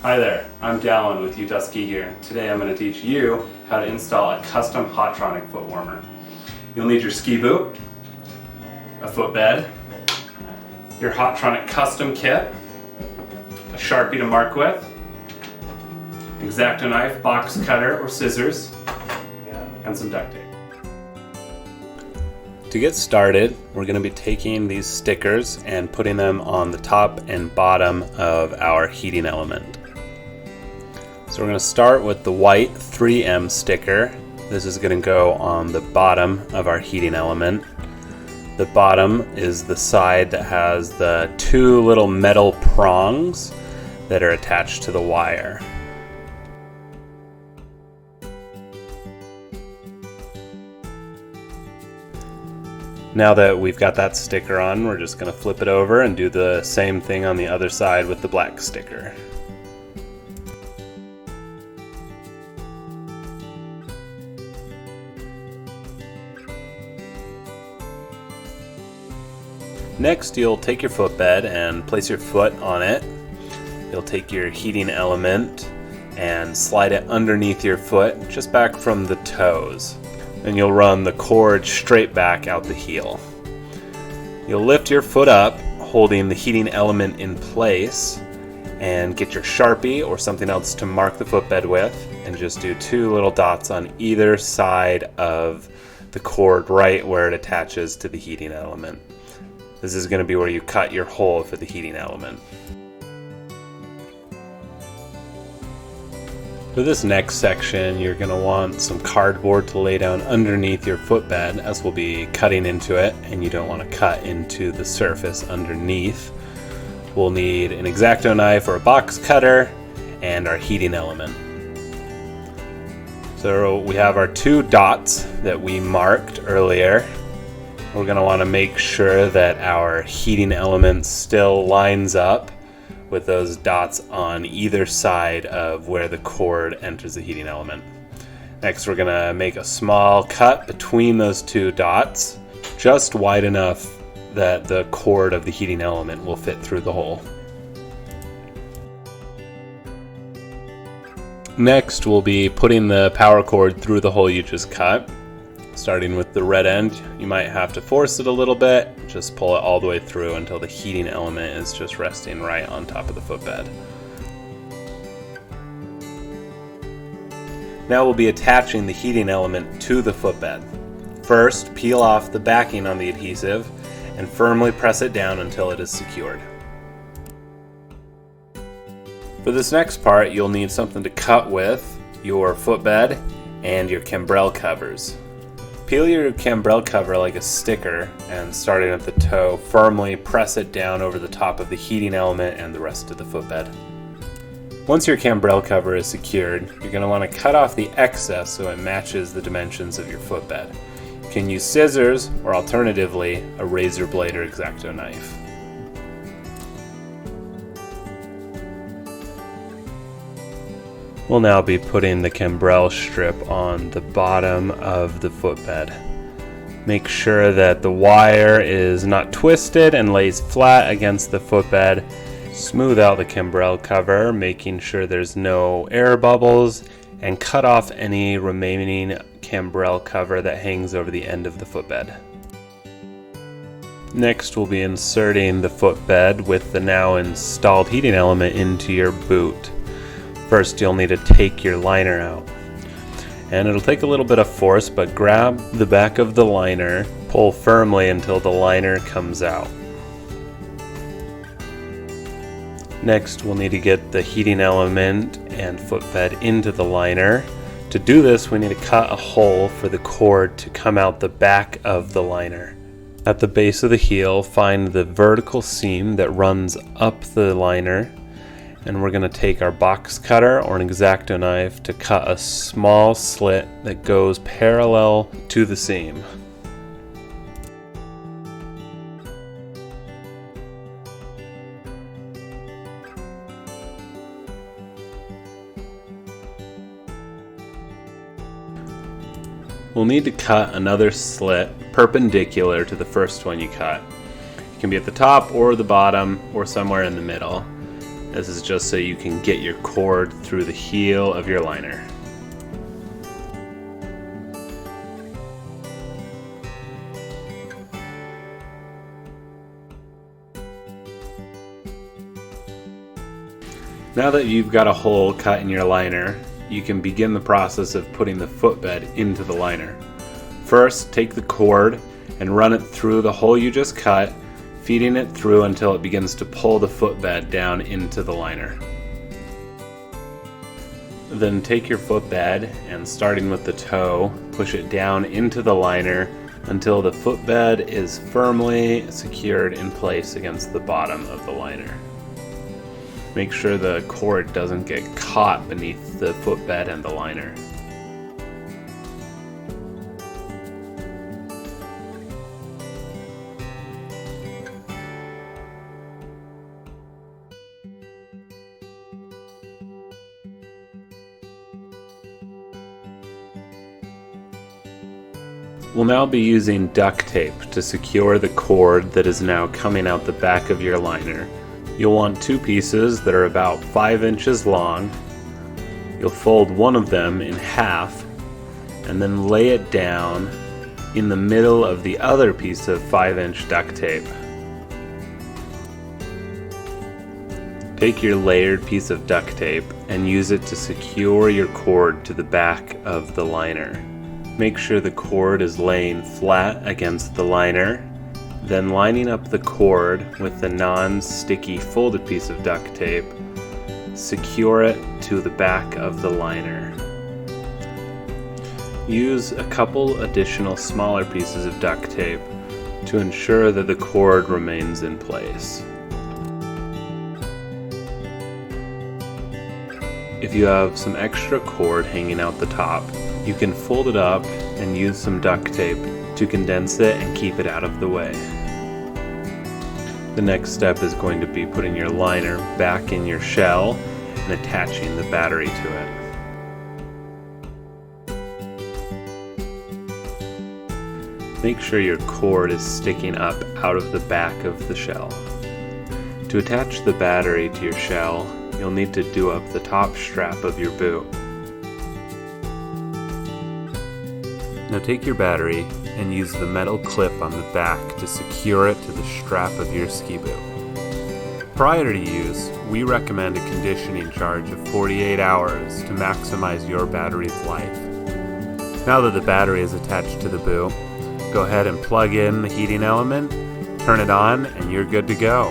Hi there, I'm Dallin with Utah Ski Gear. Today I'm going to teach you how to install a custom Hotronic foot warmer. You'll need your ski boot, a footbed, your Hotronic Custom kit, a Sharpie to mark with, X-Acto knife, box cutter or scissors, and some duct tape. To get started, we're going to be taking these stickers and putting them on the top and bottom of our heating element. So we're going to start with the white 3M sticker. This is going to go on the bottom of our heating element. The bottom is the side that has the two little metal prongs that are attached to the wire. Now that we've got that sticker on, we're just going to flip it over and do the same thing on the other side with the black sticker. Next, you'll take your footbed and place your foot on it. You'll take your heating element and slide it underneath your foot, just back from the toes. And you'll run the cord straight back out the heel. You'll lift your foot up, holding the heating element in place, and get your Sharpie or something else to mark the footbed with, and just do two little dots on either side of the cord right where it attaches to the heating element. This is going to be where you cut your hole for the heating element. For this next section, you're going to want some cardboard to lay down underneath your footbed, as we'll be cutting into it, and you don't want to cut into the surface underneath. We'll need an X-Acto knife or a box cutter and our heating element. So we have our two dots that we marked earlier. We're going to want to make sure that our heating element still lines up with those dots on either side of where the cord enters the heating element. Next, we're going to make a small cut between those two dots, just wide enough that the cord of the heating element will fit through the hole. Next, we'll be putting the power cord through the hole you just cut. Starting with the red end, you might have to force it a little bit. Just pull it all the way through until the heating element is just resting right on top of the footbed. Now we'll be attaching the heating element to the footbed. First, peel off the backing on the adhesive and firmly press it down until it is secured. For this next part, you'll need something to cut with, your footbed and your cambrelle covers. Peel your cambrelle cover like a sticker and, starting at the toe, firmly press it down over the top of the heating element and the rest of the footbed. Once your cambrelle cover is secured, you're going to want to cut off the excess so it matches the dimensions of your footbed. You can use scissors or, alternatively, a razor blade or X-Acto knife. We'll now be putting the cambrelle strip on the bottom of the footbed. Make sure that the wire is not twisted and lays flat against the footbed. Smooth out the cambrelle cover, making sure there's no air bubbles, and cut off any remaining cambrelle cover that hangs over the end of the footbed. Next, we'll be inserting the footbed with the now installed heating element into your boot. First, you'll need to take your liner out. And it'll take a little bit of force, but grab the back of the liner, pull firmly until the liner comes out. Next, we'll need to get the heating element and footbed into the liner. To do this, we need to cut a hole for the cord to come out the back of the liner. At the base of the heel, find the vertical seam that runs up the liner, and we're going to take our box cutter or an X-Acto knife to cut a small slit that goes parallel to the seam. We'll need to cut another slit perpendicular to the first one you cut. It can be at the top or the bottom or somewhere in the middle. This is just so you can get your cord through the heel of your liner. Now that you've got a hole cut in your liner, you can begin the process of putting the footbed into the liner. First, take the cord and run it through the hole you just cut, feeding it through until it begins to pull the footbed down into the liner. Then take your footbed and, starting with the toe, push it down into the liner until the footbed is firmly secured in place against the bottom of the liner. Make sure the cord doesn't get caught beneath the footbed and the liner. We'll now be using duct tape to secure the cord that is now coming out the back of your liner. You'll want two pieces that are about 5 inches long. You'll fold one of them in half and then lay it down in the middle of the other piece of 5-inch duct tape. Take your layered piece of duct tape and use it to secure your cord to the back of the liner. Make sure the cord is laying flat against the liner, then lining up the cord with the non-sticky folded piece of duct tape, secure it to the back of the liner. Use a couple additional smaller pieces of duct tape to ensure that the cord remains in place. If you have some extra cord hanging out the top, you can fold it up and use some duct tape to condense it and keep it out of the way. The next step is going to be putting your liner back in your shell and attaching the battery to it. Make sure your cord is sticking up out of the back of the shell. To attach the battery to your shell, you'll need to do up the top strap of your boot. Now take your battery and use the metal clip on the back to secure it to the strap of your ski boot. Prior to use, we recommend a conditioning charge of 48 hours to maximize your battery's life. Now that the battery is attached to the boot, go ahead and plug in the heating element, turn it on, and you're good to go.